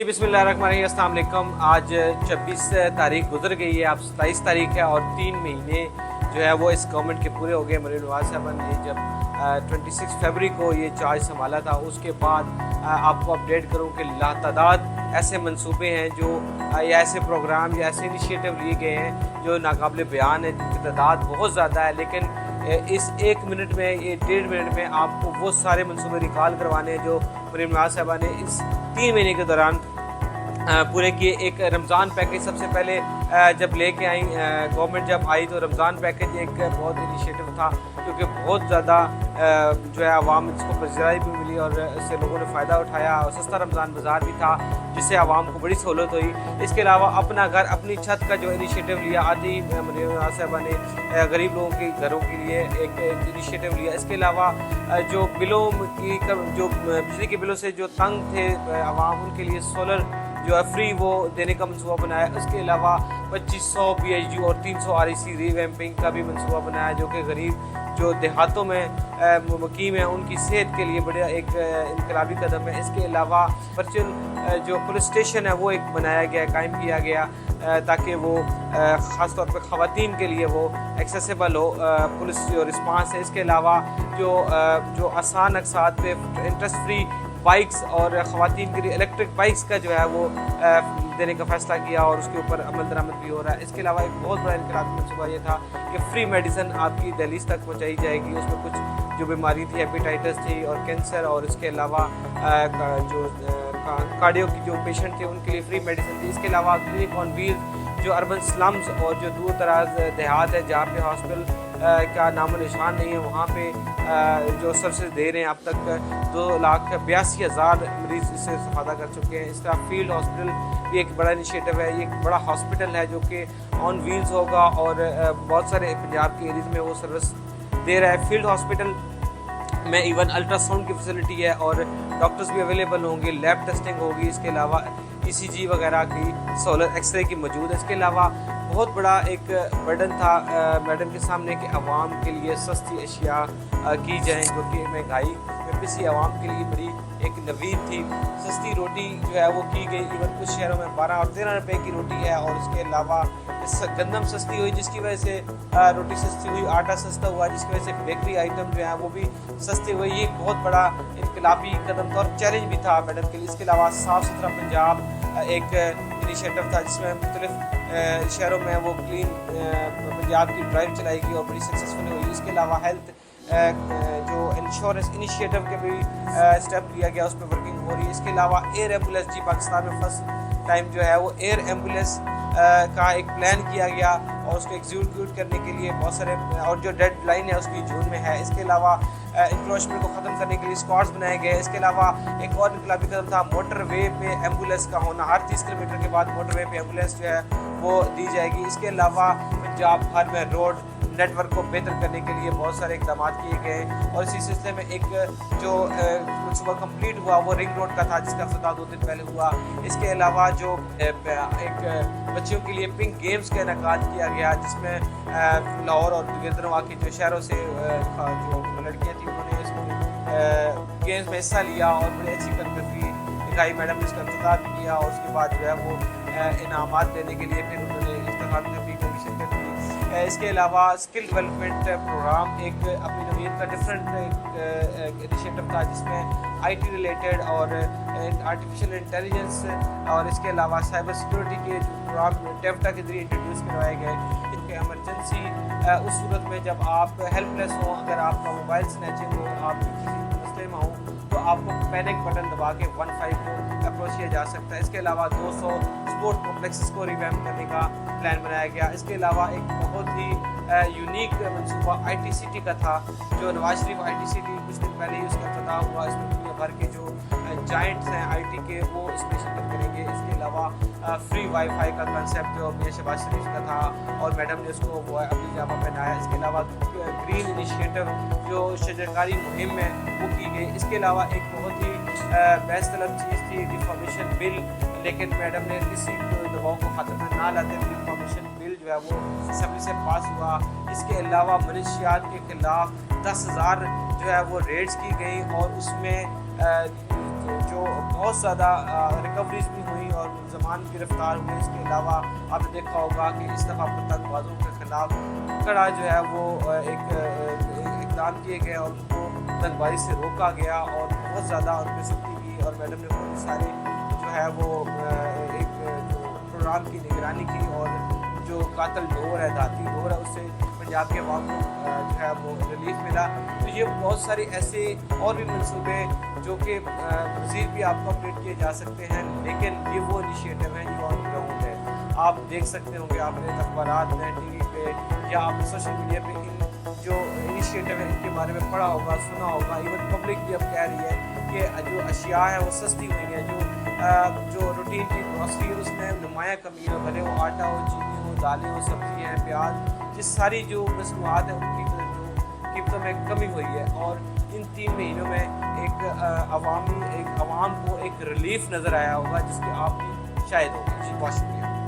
बिस्मिल्लाहिर्रहमानिर्रहीम, अस्सलाम वालेकुम। आज 26 तारीख गुजर गई है, अब 27 तारीख है और 3 महीने जो है वो इस गवर्नमेंट के पूरे हो गए। मरीम नवाज साहब ने जब 26 फरवरी को ये चार्ज संभाला था, उसके बाद आपको अपडेट करूँ कि लातादाद ऐसे मंसूबे हैं जो या ऐसे प्रोग्राम या ऐसे इनिशिएटिव लिए गए हैं जो नाकाबिल बयान है, जिनकी तादाद बहुत ज़्यादा है। लेकिन इस 1 मिनट में, ये 1.5 मिनट में आपको वो सारे मंसूबे रिकॉल करवाने हैं जो मरीम नवाज साहबा ने इस 3 महीने के दौरान पूरे किए। एक रमज़ान पैकेज सबसे पहले जब लेके आई गवर्नमेंट, जब आई तो रमज़ान पैकेज एक बहुत इनिशिएटिव था, क्योंकि बहुत ज़्यादा जो है आवाम इसको पजीराई भी मिली और इससे लोगों ने फ़ायदा उठाया और सस्ता रमज़ान बाज़ार भी था, जिससे आवाम को बड़ी सहूलत हुई। इसके अलावा अपना घर अपनी छत का जो इनिशिएटिव लिया, आदि मरीम नवाज साहबा ने गरीब लोगों के घरों के लिए एक इनिशिएटिव लिया। इसके अलावा जो बिलों की जो बिजली के बिलों से जो तंग थे आवाम, उनके लिए सोलर जो है फ्री वो देने का मंसूबा बनाया। उसके अलावा 2500 PhD और 300 REC रीवैम्पिंग का भी मंसूबा बनाया, जो कि गरीब जो देहातों में मुकीम है उनकी सेहत के लिए बड़ा एक इनकलाबी कदम है। इसके अलावा वर्चुअल जो पुलिस स्टेशन है वो एक बनाया गया, कायम किया गया, ताकि वो ख़ास तौर पर ख़वातीन के लिए वो एक्सेसिबल हो पुलिस जो रिस्पांस है। इसके अलावा जो आसान अक़सात पे इंटरेस्ट फ्री बाइक्स और ख़वातीन के लिए इलेक्ट्रिक बाइक्स का जो है वो देने का फ़ैसला किया और उसके ऊपर अमल दरामद भी हो रहा है। इसके अलावा एक बहुत बड़ा इनकलाबी मंसूबा ये था कि फ्री मेडिसिन आपकी दहलीज तक पहुँचाई जाएगी। उसमें कुछ जो बीमारी थी, हेपेटाइटिस थी और कैंसर, और इसके अलावा जो कार्डियो की जो पेशेंट थे उनके लिए फ्री मेडिसिन थी। इसके अलावा क्लिनिक ऑन व्हील्स जो अर्बन स्लम्स और जो दूर दराज देहात है जहाँ पे हॉस्पिटल का नामो निशान नहीं है, वहाँ पे जो सर्विस दे रहे हैं। अब तक 2,82,000 मरीज़ इससे इस्तेफादा कर चुके हैं। इस तरह फील्ड हॉस्पिटल भी एक बड़ा इनिशिएटिव है, ये एक बड़ा हॉस्पिटल है जो कि ऑन व्हील्स होगा और बहुत सारे पंजाब के एरियाज़ में वो सर्विस दे रहा है। फील्ड हॉस्पिटल में इवन अल्ट्रासाउंड की फैसिलिटी है और डॉक्टर्स भी अवेलेबल होंगे, लैब टेस्टिंग होगी। इसके अलावा ECG वगैरह की सहूलत, एक्सरे की मौजूद है। इसके अलावा बहुत बड़ा एक बर्डन था मैडम के सामने कि आवाम के लिए सस्ती अशिया की जाएँ, जो कि महंगाई में पिसी आवाम के लिए बड़ी एक नवीद थी। सस्ती रोटी जो है वो की गई, इवन कुछ शहरों में 12 और 13 रुपए की रोटी है। और इसके अलावा गंदम सस्ती हुई, जिसकी वजह से रोटी सस्ती हुई, आटा सस्ता हुआ, जिसकी वजह से बेकरी आइटम जो है वो भी सस्ते हुए। ये एक बहुत बड़ा इनकलाबी कदम था और चैलेंज भी था मैडम के लिए। इसके अलावा साफ़ सुथरा पंजाब एक इनिशिएटिव था, जिसमें मुख्तलिफ शहरों में वो क्लीन पंजाब की ड्राइव चलाएगी और बड़ी सक्सेसफुल हुई। इसके अलावा हेल्थ जो इंश्योरेंस इनिशिएटिव के भी स्टेप लिया गया, उस पर वर्किंग हो रही है। इसके अलावा एयर एम्बुलेंस, जी पाकिस्तान में फर्स्ट टाइम जो है वो एयर एम्बुलेंस का एक प्लान किया गया और उसको एग्जीक्यूट करने के लिए बहुत सारे, और जो डेड लाइन है उसकी जून में है। इसके अलावा इंक्रोचमेंट को ख़त्म करने के लिए स्क्वाड्स बनाए गए। इसके अलावा एक और इनकलाबी कदम था मोटर वे पे एम्बुलेंस का होना, हर 30 किलोमीटर के बाद मोटर वे पे एम्बुलेंस जो है वो दी जाएगी। इसके अलावा पंजाब भर में रोड नेटवर्क को बेहतर करने के लिए बहुत सारे इकदाम किए गए और इसी सिलसिले में एक जो सुबह कंप्लीट हुआ वो रिंग रोड का था, जिसका इफ्तिताह 2 दिन पहले हुआ। इसके अलावा जो एक बच्चियों के लिए पिंक गेम्स का इनेकाद किया गया, जिसमें लाहौर और गिरदनवा की जो शहरों से जो लड़कियाँ थी उन्होंने इसको गेम्स में हिस्सा लिया और बड़ी अच्छी करकर्दगी दिखाई। मैडम ने इसका इफ्तिताह भी किया और उसके बाद जो है वो इनामात देने के लिए फिर उन्होंने इफ्तिखार में भी कमीशन कर दी। इसके अलावा स्किल डेवलपमेंट प्रोग्राम एक अपनी नवीयत का डिफरेंट इनिशिएटिव था, जिसमें IT रिलेटेड और आर्टिफिशियल इंटेलिजेंस और इसके अलावा साइबर सिक्योरिटी के जो प्रोग्राम टेफ्टा के जरिए इंट्रोड्यूस करवाए गए। इनके एमरजेंसी उस सूरत में जब आप हेल्पलेस हो, अगर आपका मोबाइल स्नैचिंग हो, आप किसी मसले में हो, तो आपको पैनिक बटन दबा के 15 को अप्रोच किया जा सकता है। इसके अलावा 200 स्पोर्ट कॉम्प्लेक्सेस को रिवैम्प करने का प्लान बनाया गया। इसके अलावा एक बहुत ही यूनिक मंसूबा IT सिटी का था, जो नवाज शरीफ IT सिटी कुछ दिन पहले ही उसका इफ्तिताह हुआ। इसमें दुनिया भर के जो जाइंट्स हैं IT के वो इसमें शिरकत करेंगे। इसके अलावा फ्री वाईफाई का कंसेप्ट जो मियां शहबाज शरीफ का था और मैडम ने उसको वो अपनी जामा पहनाया। इसके अलावा ग्रीन इनिशिएटिव जो शजरकारी मुहिम है वो की गई। इसके अलावा एक बहुत ही बहस तलब चीज़ थी डिफॉर्मेशन बिल, लेकिन मैडम ने किसी दबाव को खातिर में ना लाते हुए डिफॉर्मेशन बिल जो है वो असेंबली से पास हुआ। इसके अलावा मनशियात के खिलाफ 10,000 जो है वो रेड्स की गई और उसमें जो बहुत ज़्यादा रिकवरीज भी हुई और मुलजमान गिरफ्तार हुए। इसके अलावा आपने देखा होगा कि इस दफ़ा पतंगबाजों के ख़िलाफ़ कड़ा जो है वो इक़दाम किए गए और उनको पतंगबाजी से रोका गया और बहुत ज़्यादा उन पर सख्ती की और मैडम ने बहुत सारे जो है वो एक जो प्रोग्राम की निगरानी की और जो कातल डोर है, दाती डोर है, उससे पंजाब के अवाम को जो है वो रिलीफ मिला। तो ये बहुत सारे ऐसे और भी मनसूबे जो कि मज़ीद भी आपको अपडेट किए जा सकते हैं, लेकिन ये वो इनिशिएटिव हैं जो ऑन ग्राउंड है। आप देख सकते होंगे, आपने अखबारात में, टीवी पे या आपने सोशल मीडिया पे इन जो इनिशिएटिव है इनके बारे में पढ़ा होगा, सुना होगा। इवन पब्लिक भी अब कह रही है कि जो अशिया है वो सस्ती हुई है, जो रूटीन की ग्रॉसरी है उसमें नुमाया कमी है, भले वो आटा हो, चीनी हो, दालें हो, सब्ज़ी हैं, प्याज, ये सारी जो मसनूआत हैं उनकी जो कीमतों में कमी हुई है। और इन 3 महीनों में एक आवाम को एक रिलीफ नज़र आया होगा जिसके आप भी शायद होंगे। जी बहुत शुक्रिया।